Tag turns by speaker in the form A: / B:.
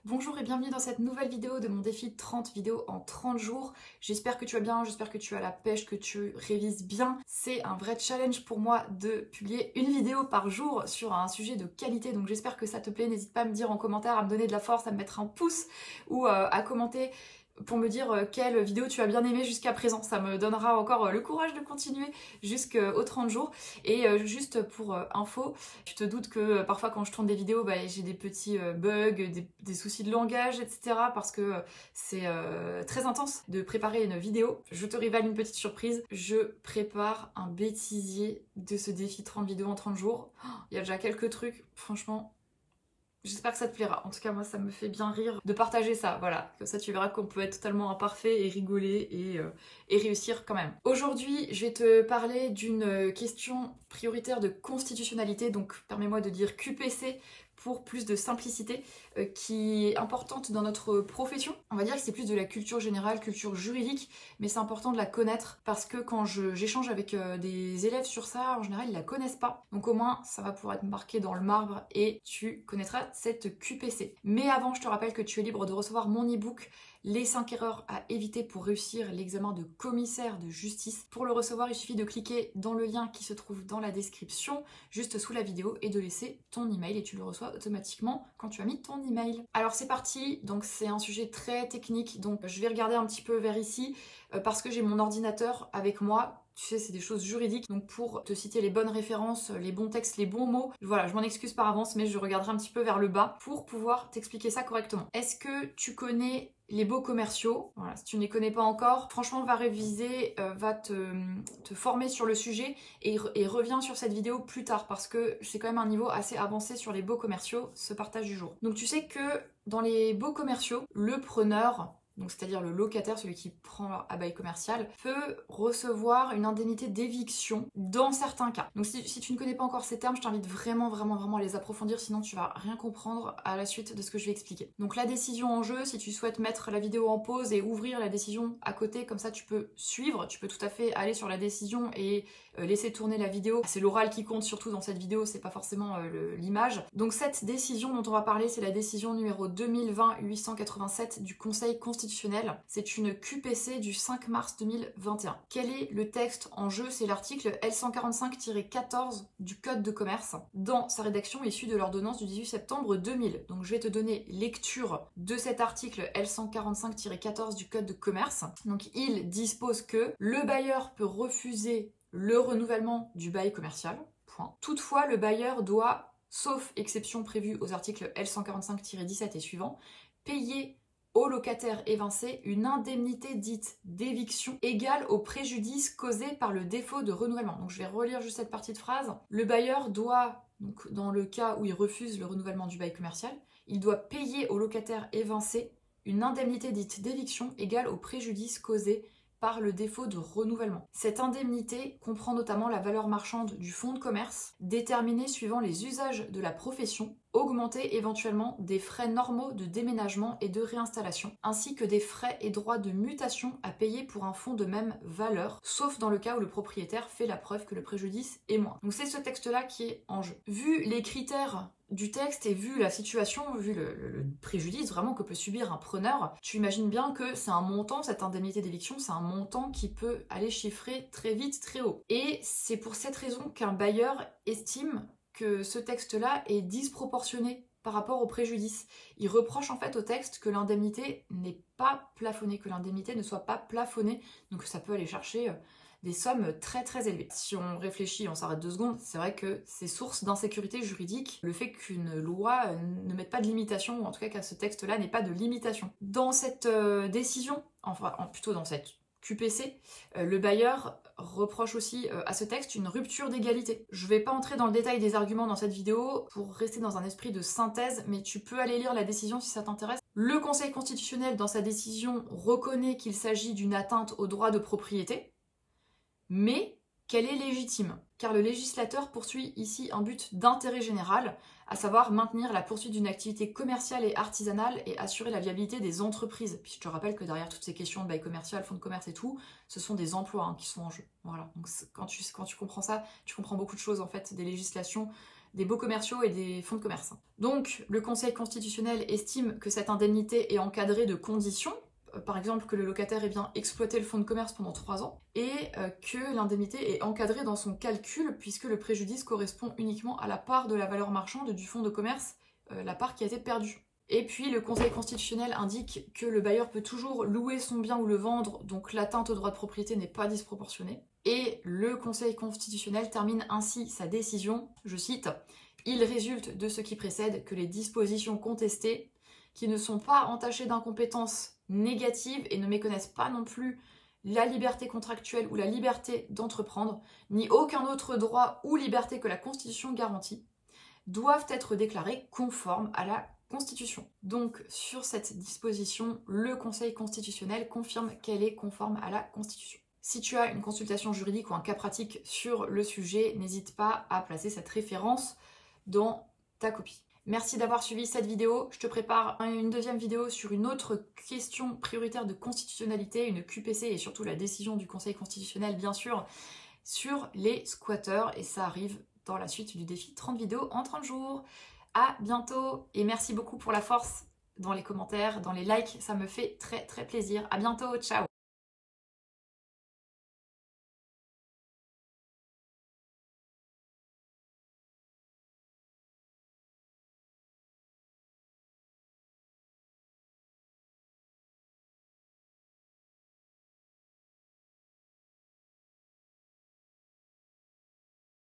A: Bonjour et bienvenue dans cette nouvelle vidéo de mon défi 30 vidéos en 30 jours. J'espère que tu vas bien, j'espère que tu as la pêche, que tu révises bien. C'est un vrai challenge pour moi de publier une vidéo par jour sur un sujet de qualité, donc j'espère que ça te plaît. N'hésite pas à me dire en commentaire, à me donner de la force, à me mettre un pouce ou à commenter pour me dire quelle vidéo tu as bien aimé jusqu'à présent. Ça me donnera encore le courage de continuer jusqu'aux 30 jours. Et juste pour info, tu te doutes que parfois quand je tourne des vidéos, j'ai des petits bugs, des soucis de langage, etc. Parce que c'est très intense de préparer une vidéo. Je te révèle une petite surprise. Je prépare un bêtisier de ce défi 30 vidéos en 30 jours. Il y a déjà quelques trucs, franchement. J'espère que ça te plaira. En tout cas, moi, ça me fait bien rire de partager ça. Voilà, comme ça, tu verras qu'on peut être totalement imparfait et rigoler et réussir quand même. Aujourd'hui, je vais te parler d'une question prioritaire de constitutionnalité, donc permets-moi de dire QPC pour plus de simplicité, qui est importante dans notre profession. On va dire que c'est plus de la culture générale, culture juridique, mais c'est important de la connaître parce que quand j'échange avec des élèves sur ça, en général, ils la connaissent pas. Donc au moins, ça va pouvoir être marqué dans le marbre et tu connaîtras cette QPC. Mais avant, je te rappelle que tu es libre de recevoir mon e-book les 5 erreurs à éviter pour réussir l'examen de commissaire de justice. Pour le recevoir, il suffit de cliquer dans le lien qui se trouve dans la description, juste sous la vidéo, et de laisser ton email et tu le reçois automatiquement quand tu as mis ton email. Alors c'est parti, donc c'est un sujet très technique, donc je vais regarder un petit peu vers ici parce que j'ai mon ordinateur avec moi. Tu sais, c'est des choses juridiques, donc pour te citer les bonnes références, les bons textes, les bons mots, voilà, je m'en excuse par avance, mais je regarderai un petit peu vers le bas pour pouvoir t'expliquer ça correctement. Est-ce que tu connais les baux commerciaux? Voilà, si tu ne les connais pas encore, franchement, va réviser, va te former sur le sujet et reviens sur cette vidéo plus tard parce que c'est quand même un niveau assez avancé sur les baux commerciaux, ce partage du jour. Donc tu sais que dans les baux commerciaux, le preneur, donc c'est-à-dire le locataire, celui qui prend à bail commercial, peut recevoir une indemnité d'éviction dans certains cas. Donc si tu ne connais pas encore ces termes, je t'invite vraiment à les approfondir, sinon tu vas rien comprendre à la suite de ce que je vais expliquer. Donc la décision en jeu, si tu souhaites mettre la vidéo en pause et ouvrir la décision à côté, comme ça tu peux suivre, tu peux tout à fait aller sur la décision et laisser tourner la vidéo. C'est l'oral qui compte surtout dans cette vidéo, c'est pas forcément l'image. Donc cette décision dont on va parler, c'est la décision numéro 2020-887 du Conseil constitutionnel. C'est une QPC du 5 mars 2021. Quel est le texte en jeu? C'est l'article L145-14 du Code de commerce dans sa rédaction issue de l'ordonnance du 18 septembre 2000. Donc je vais te donner lecture de cet article L145-14 du Code de commerce. Donc il dispose que le bailleur peut refuser le renouvellement du bail commercial. Point. Toutefois, le bailleur doit, sauf exception prévue aux articles L145-17 et suivants, payer au locataire évincé une indemnité dite d'éviction égale au préjudice causé par le défaut de renouvellement. Donc je vais relire juste cette partie de phrase. Le bailleur doit, donc dans le cas où il refuse le renouvellement du bail commercial, il doit payer au locataire évincé une indemnité dite d'éviction égale au préjudice causé par le défaut de renouvellement. Cette indemnité comprend notamment la valeur marchande du fonds de commerce, déterminée suivant les usages de la profession, augmenter éventuellement des frais normaux de déménagement et de réinstallation, ainsi que des frais et droits de mutation à payer pour un fonds de même valeur, sauf dans le cas où le propriétaire fait la preuve que le préjudice est moindre. Donc c'est ce texte-là qui est en jeu. Vu les critères du texte et vu la situation, vu le préjudice vraiment que peut subir un preneur, tu imagines bien que c'est un montant, cette indemnité d'éviction, c'est un montant qui peut aller chiffrer très vite, très haut. Et c'est pour cette raison qu'un bailleur estime que ce texte-là est disproportionné par rapport au préjudice. Il reproche en fait au texte que l'indemnité n'est pas plafonnée, que l'indemnité ne soit pas plafonnée, donc ça peut aller chercher des sommes très élevées. Si on réfléchit, on s'arrête 2 secondes, c'est vrai que c'est source d'insécurité juridique, le fait qu'une loi ne mette pas de limitation, ou en tout cas qu'à ce texte-là n'ait pas de limitation. Dans cette décision, enfin plutôt dans cette QPC, le bailleur reproche aussi à ce texte une rupture d'égalité. Je vais pas entrer dans le détail des arguments dans cette vidéo pour rester dans un esprit de synthèse, mais tu peux aller lire la décision si ça t'intéresse. Le Conseil constitutionnel, dans sa décision, reconnaît qu'il s'agit d'une atteinte au droit de propriété, mais qu'elle est légitime, car le législateur poursuit ici un but d'intérêt général, à savoir maintenir la poursuite d'une activité commerciale et artisanale et assurer la viabilité des entreprises. Puis je te rappelle que derrière toutes ces questions de bail commercial, fonds de commerce et tout, ce sont des emplois qui sont en jeu. Voilà. Donc quand tu comprends ça, tu comprends beaucoup de choses en fait, des législations des baux commerciaux et des fonds de commerce. Donc le Conseil constitutionnel estime que cette indemnité est encadrée de conditions, par exemple que le locataire ait bien exploité le fonds de commerce pendant 3 ans, et que l'indemnité est encadrée dans son calcul puisque le préjudice correspond uniquement à la part de la valeur marchande du fonds de commerce, la part qui a été perdue. Et puis le Conseil constitutionnel indique que le bailleur peut toujours louer son bien ou le vendre, donc l'atteinte au droit de propriété n'est pas disproportionnée. Et le Conseil constitutionnel termine ainsi sa décision, je cite, « Il résulte de ce qui précède que les dispositions contestées, qui ne sont pas entachées d'incompétence négative et ne méconnaissent pas non plus la liberté contractuelle ou la liberté d'entreprendre, ni aucun autre droit ou liberté que la Constitution garantit, doivent être déclarées conformes à la Constitution. » Donc sur cette disposition, le Conseil constitutionnel confirme qu'elle est conforme à la Constitution. Si tu as une consultation juridique ou un cas pratique sur le sujet, n'hésite pas à placer cette référence dans ta copie. Merci d'avoir suivi cette vidéo. Je te prépare une deuxième vidéo sur une autre question prioritaire de constitutionnalité, une QPC et surtout la décision du Conseil constitutionnel, bien sûr, sur les squatteurs. Et ça arrive dans la suite du défi 30 vidéos en 30 jours. À bientôt et merci beaucoup pour la force dans les commentaires, dans les likes. Ça me fait très très plaisir. À bientôt, ciao!